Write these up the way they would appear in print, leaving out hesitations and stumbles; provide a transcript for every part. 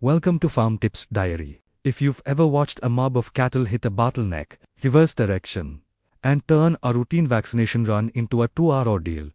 Welcome to Farmtips Diary. If you've ever watched a mob of cattle hit a bottleneck, reverse direction, and turn a routine vaccination run into a 2-hour ordeal,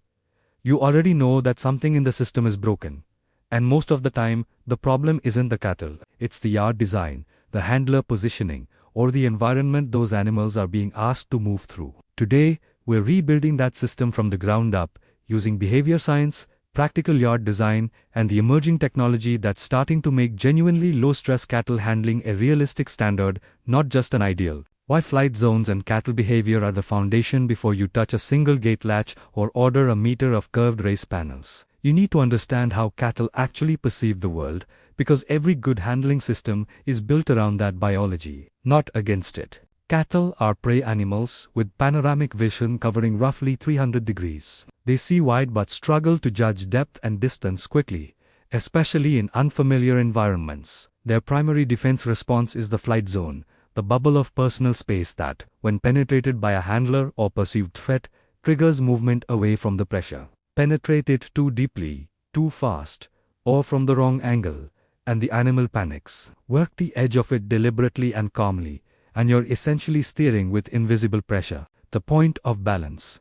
you already know that something in the system is broken. And most of the time, the problem isn't the cattle, it's the yard design, the handler positioning, or the environment those animals are being asked to move through. Today, we're rebuilding that system from the ground up, using behavior science, practical yard design, and the emerging technology that's starting to make genuinely low-stress cattle handling a realistic standard, not just an ideal. Why flight zones and cattle behavior are the foundation before you touch a single gate latch or order a meter of curved race panels. You need to understand how cattle actually perceive the world, because every good handling system is built around that biology, not against it. Cattle are prey animals with panoramic vision covering roughly 300 degrees. They see wide but struggle to judge depth and distance quickly, especially in unfamiliar environments. Their primary defense response is the flight zone, the bubble of personal space that, when penetrated by a handler or perceived threat, triggers movement away from the pressure. Penetrate it too deeply, too fast, or from the wrong angle, and the animal panics. Work the edge of it deliberately and calmly, and you're essentially steering with invisible pressure. The point of balance,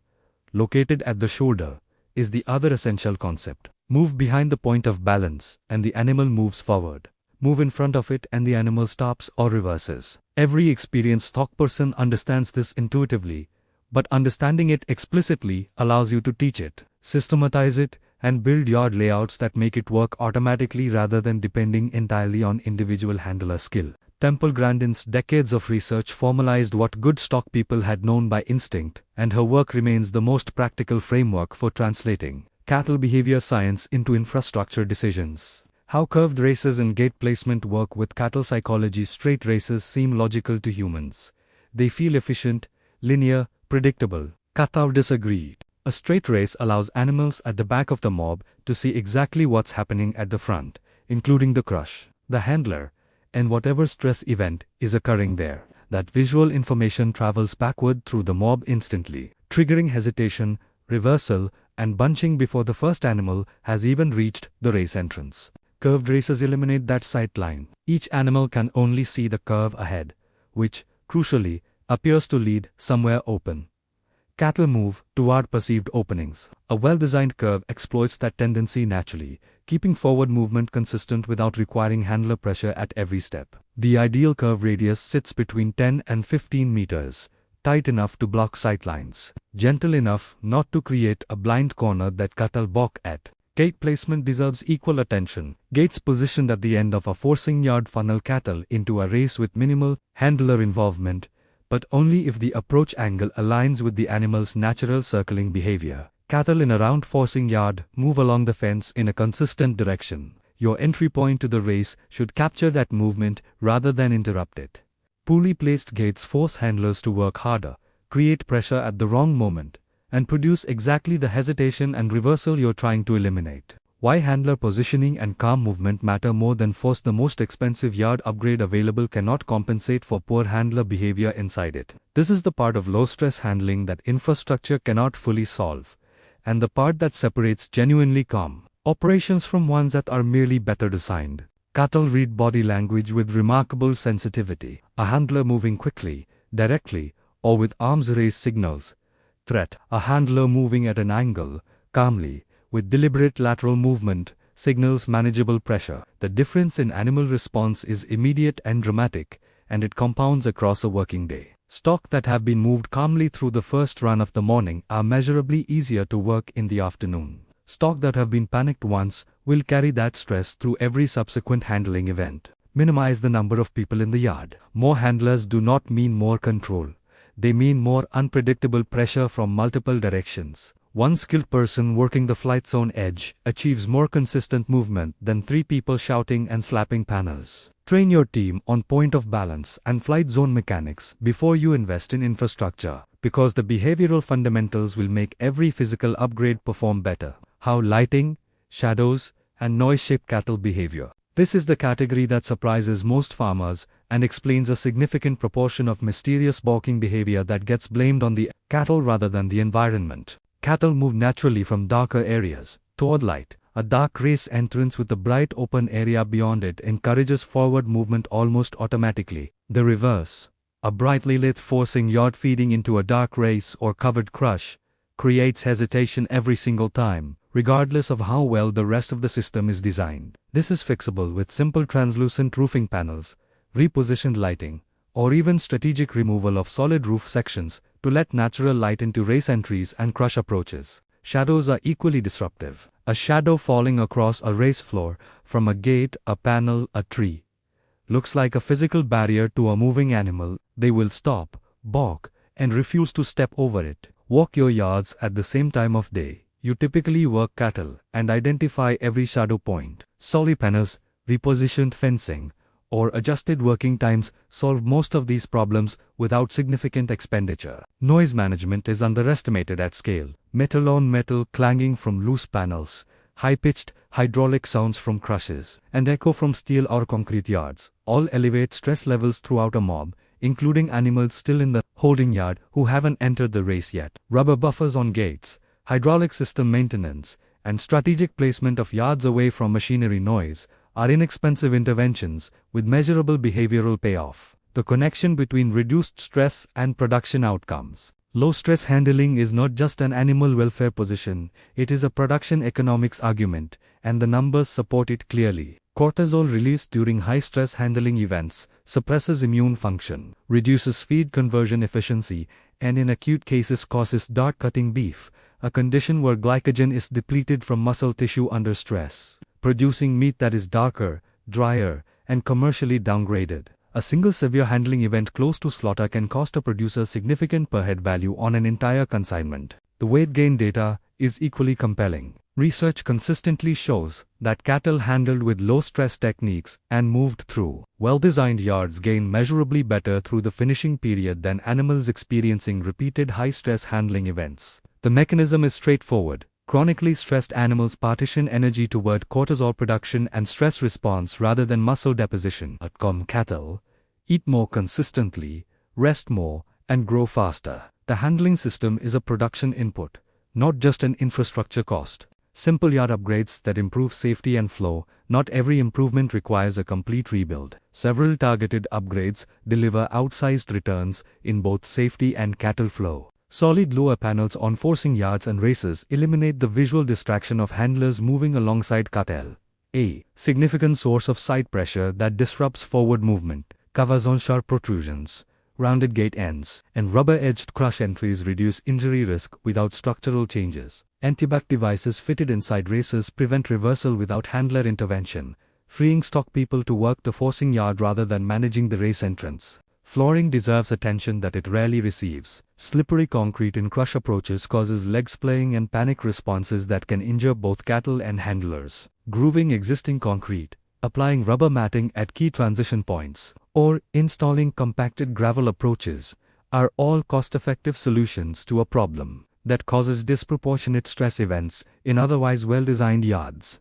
located at the shoulder, is the other essential concept. Move behind the point of balance, and the animal moves forward. Move in front of it and the animal stops or reverses. Every experienced stock person understands this intuitively, but understanding it explicitly allows you to teach it, systematize it, and build yard layouts that make it work automatically rather than depending entirely on individual handler skill. Temple Grandin's decades of research formalized what good stock people had known by instinct, and her work remains the most practical framework for translating cattle behavior science into infrastructure decisions. How curved races and gate placement work with cattle psychology. Straight races seem logical to humans. They feel efficient, linear, predictable. Kathar disagreed. A straight race allows animals at the back of the mob to see exactly what's happening at the front, including the crush, the handler, and whatever stress event is occurring there. That visual information travels backward through the mob instantly, triggering hesitation, reversal, and bunching before the first animal has even reached the race entrance. Curved races eliminate that sight line. Each animal can only see the curve ahead, which, crucially, appears to lead somewhere open. Cattle move toward perceived openings. A well-designed curve exploits that tendency naturally, keeping forward movement consistent without requiring handler pressure at every step. The ideal curve radius sits between 10 and 15 meters, tight enough to block sightlines, gentle enough not to create a blind corner that cattle balk at. Gate placement deserves equal attention. Gates positioned at the end of a forcing yard funnel cattle into a race with minimal handler involvement, but only if the approach angle aligns with the animal's natural circling behavior. Cattle in a round forcing yard move along the fence in a consistent direction. Your entry point to the race should capture that movement rather than interrupt it. Poorly placed gates force handlers to work harder, create pressure at the wrong moment, and produce exactly the hesitation and reversal you're trying to eliminate. Why handler positioning and calm movement matter more than force. The most expensive yard upgrade available cannot compensate for poor handler behavior inside it. This is the part of low-stress handling that infrastructure cannot fully solve, and the part that separates genuinely calm operations from ones that are merely better designed. Cattle read body language with remarkable sensitivity. A handler moving quickly, directly, or with arms raised signals threat. A handler moving at an angle, calmly, with deliberate lateral movement, signals manageable pressure. The difference in animal response is immediate and dramatic, and it compounds across a working day. Stock that have been moved calmly through the first run of the morning are measurably easier to work in the afternoon. Stock that have been panicked once will carry that stress through every subsequent handling event. Minimize the number of people in the yard. More handlers do not mean more control. They mean more unpredictable pressure from multiple directions. One skilled person working the flight zone edge achieves more consistent movement than 3 people shouting and slapping panels. Train your team on point of balance and flight zone mechanics before you invest in infrastructure, because the behavioral fundamentals will make every physical upgrade perform better. How lighting, shadows, and noise shape cattle behavior. This is the category that surprises most farmers and explains a significant proportion of mysterious balking behavior that gets blamed on the cattle rather than the environment. Cattle move naturally from darker areas toward light. A dark race entrance with a bright open area beyond it encourages forward movement almost automatically. The reverse, a brightly lit forcing yard feeding into a dark race or covered crush, creates hesitation every single time, regardless of how well the rest of the system is designed. This is fixable with simple translucent roofing panels, repositioned lighting, or even strategic removal of solid roof sections to let natural light into race entries and crush approaches. Shadows are equally disruptive. A shadow falling across a race floor, from a gate, a panel, a tree, looks like a physical barrier to a moving animal. They will stop, balk, and refuse to step over it. Walk your yards at the same time of day. You typically work cattle and identify every shadow point. Solar panels, repositioned fencing, or adjusted working times solve most of these problems without significant expenditure. Noise management is underestimated at scale. Metal on metal clanging from loose panels, high-pitched hydraulic sounds from crushes, and echo from steel or concrete yards all elevate stress levels throughout a mob, including animals still in the holding yard who haven't entered the race yet. Rubber buffers on gates, hydraulic system maintenance, and strategic placement of yards away from machinery noise are inexpensive interventions with measurable behavioral payoff. The connection between reduced stress and production outcomes. Low-stress handling is not just an animal welfare position, it is a production economics argument, and the numbers support it clearly. Cortisol released during high-stress handling events suppresses immune function, reduces feed conversion efficiency, and in acute cases causes dark cutting beef, a condition where glycogen is depleted from muscle tissue under stress, producing meat that is darker, drier, and commercially downgraded. A single severe handling event close to slaughter can cost a producer significant per head value on an entire consignment. The weight gain data is equally compelling. Research consistently shows that cattle handled with low-stress techniques and moved through well-designed yards gain measurably better through the finishing period than animals experiencing repeated high-stress handling events. The mechanism is straightforward. Chronically stressed animals partition energy toward cortisol production and stress response rather than muscle deposition. Outcome: cattle eat more consistently, rest more, and grow faster. The handling system is a production input, not just an infrastructure cost. Simple yard upgrades that improve safety and flow. Not every improvement requires a complete rebuild. Several targeted upgrades deliver outsized returns in both safety and cattle flow. Solid lower panels on forcing yards and races eliminate the visual distraction of handlers moving alongside cattle. A significant source of side pressure that disrupts forward movement. Covers on sharp protrusions, rounded gate ends, and rubber-edged crush entries reduce injury risk without structural changes. Anti-back devices fitted inside races prevent reversal without handler intervention, freeing stock people to work the forcing yard rather than managing the race entrance. Flooring deserves attention that it rarely receives. Slippery concrete in crush approaches causes leg splaying and panic responses that can injure both cattle and handlers. Grooving existing concrete, applying rubber matting at key transition points, or installing compacted gravel approaches are all cost-effective solutions to a problem that causes disproportionate stress events in otherwise well-designed yards.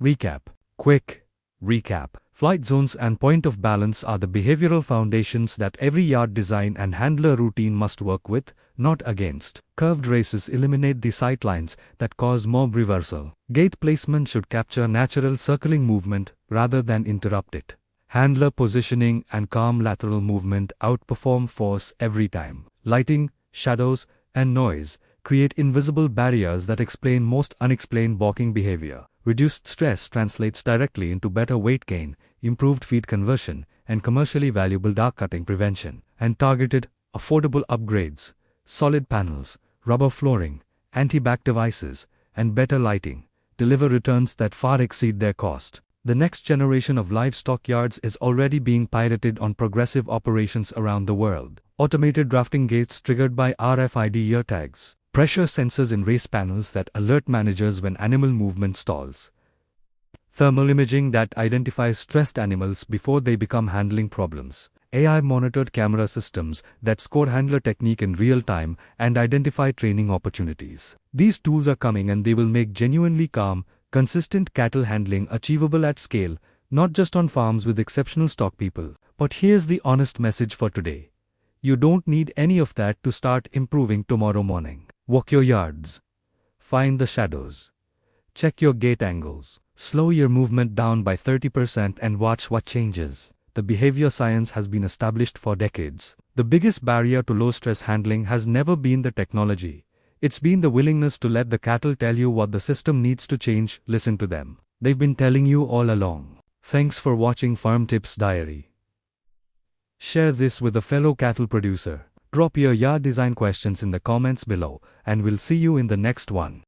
Recap. Quick recap. Flight zones and point of balance are the behavioral foundations that every yard design and handler routine must work with, not against. Curved races eliminate the sightlines that cause mob reversal. Gate placement should capture natural circling movement rather than interrupt it. Handler positioning and calm lateral movement outperform force every time. Lighting, shadows, and noise create invisible barriers that explain most unexplained balking behavior. Reduced stress translates directly into better weight gain, improved feed conversion, and commercially valuable dark cutting prevention. And targeted, affordable upgrades, solid panels, rubber flooring, anti-back devices, and better lighting deliver returns that far exceed their cost. The next generation of livestock yards is already being piloted on progressive operations around the world. Automated drafting gates triggered by RFID ear tags. Pressure sensors in race panels that alert managers when animal movement stalls. Thermal imaging that identifies stressed animals before they become handling problems. AI-monitored camera systems that score handler technique in real time and identify training opportunities. These tools are coming and they will make genuinely calm, consistent cattle handling achievable at scale, not just on farms with exceptional stock people. But here's the honest message for today. You don't need any of that to start improving tomorrow morning. Walk your yards. Find the shadows. Check your gait angles. Slow your movement down by 30% and watch what changes. The behavior science has been established for decades. The biggest barrier to low-stress handling has never been the technology. It's been the willingness to let the cattle tell you what the system needs to change. Listen to them. They've been telling you all along. Thanks for watching Farmtips Diary. Share this with a fellow cattle producer. Drop your yard design questions in the comments below, and we'll see you in the next one.